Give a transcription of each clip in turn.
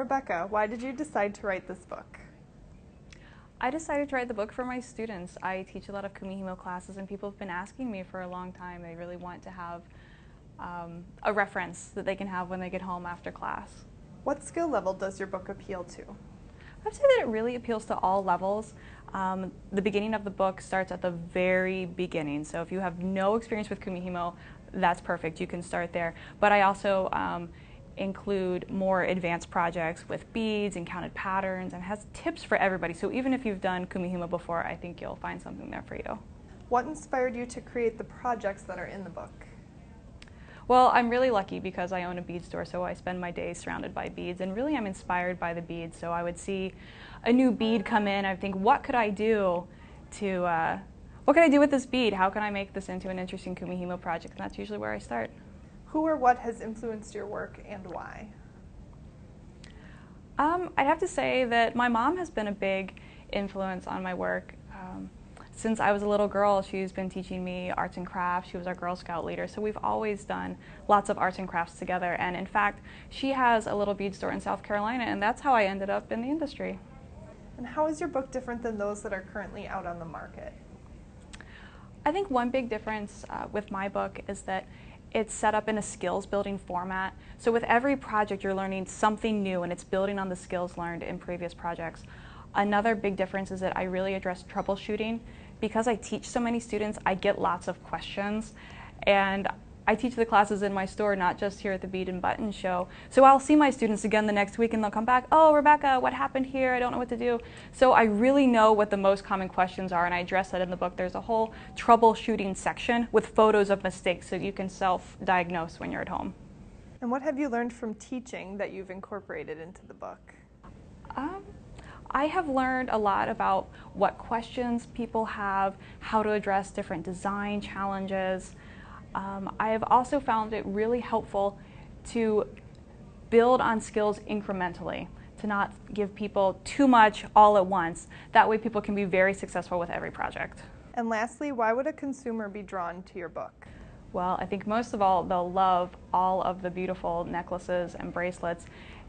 Rebecca, why did you decide to write this book? I decided to write the book for my students. I teach a lot of Kumihimo classes and people have been asking me for a long time. They really want to have a reference that they can have when they get home after class. What skill level does your book appeal to? I'd say that it really appeals to all levels. The beginning of the book starts at the very beginning. So if you have no experience with Kumihimo, that's perfect. You can start there. But I also include more advanced projects with beads and counted patterns, and has tips for everybody. So even if you've done Kumihimo before, I think you'll find something there for you. What inspired you to create the projects that are in the book? Well, I'm really lucky because I own a bead store, so I spend my days surrounded by beads, and really I'm inspired by the beads. So I would see a new bead come in, I think, what could I do with this bead? How can I make this into an interesting Kumihimo project? And that's usually where I start. Who or what has influenced your work and why? I'd have to say that my mom has been a big influence on my work. Since I was a little girl, she's been teaching me arts and crafts. She was our Girl Scout leader, so we've always done lots of arts and crafts together. And in fact, she has a little bead store in South Carolina, and that's how I ended up in the industry. And how is your book different than those that are currently out on the market? I think one big difference with my book is that it's set up in a skills building format. So with every project you're learning something new and it's building on the skills learned in previous projects. Another big difference is that I really address troubleshooting. Because I teach so many students, I get lots of questions, and I teach the classes in my store, not just here at the Bead and Button Show. So I'll see my students again the next week and they'll come back, oh, Rebecca, what happened here? I don't know what to do. So I really know what the most common questions are, and I address that in the book. There's a whole troubleshooting section with photos of mistakes so you can self-diagnose when you're at home. And what have you learned from teaching that you've incorporated into the book? I have learned a lot about what questions people have, how to address different design challenges. I have also found it really helpful to build on skills incrementally, to not give people too much all at once. That way people can be very successful with every project. And lastly, why would a consumer be drawn to your book? Well, I think most of all, they'll love all of the beautiful necklaces and bracelets.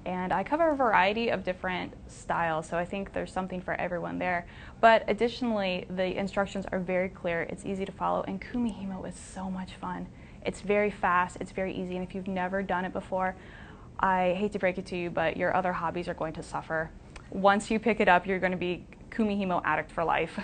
And I cover a variety of different styles, so I think there's something for everyone there. But additionally, the instructions are very clear, it's easy to follow, and Kumihimo is so much fun. It's very fast, it's very easy, and if you've never done it before, I hate to break it to you, but your other hobbies are going to suffer. Once you pick it up, you're going to be Kumihimo addict for life.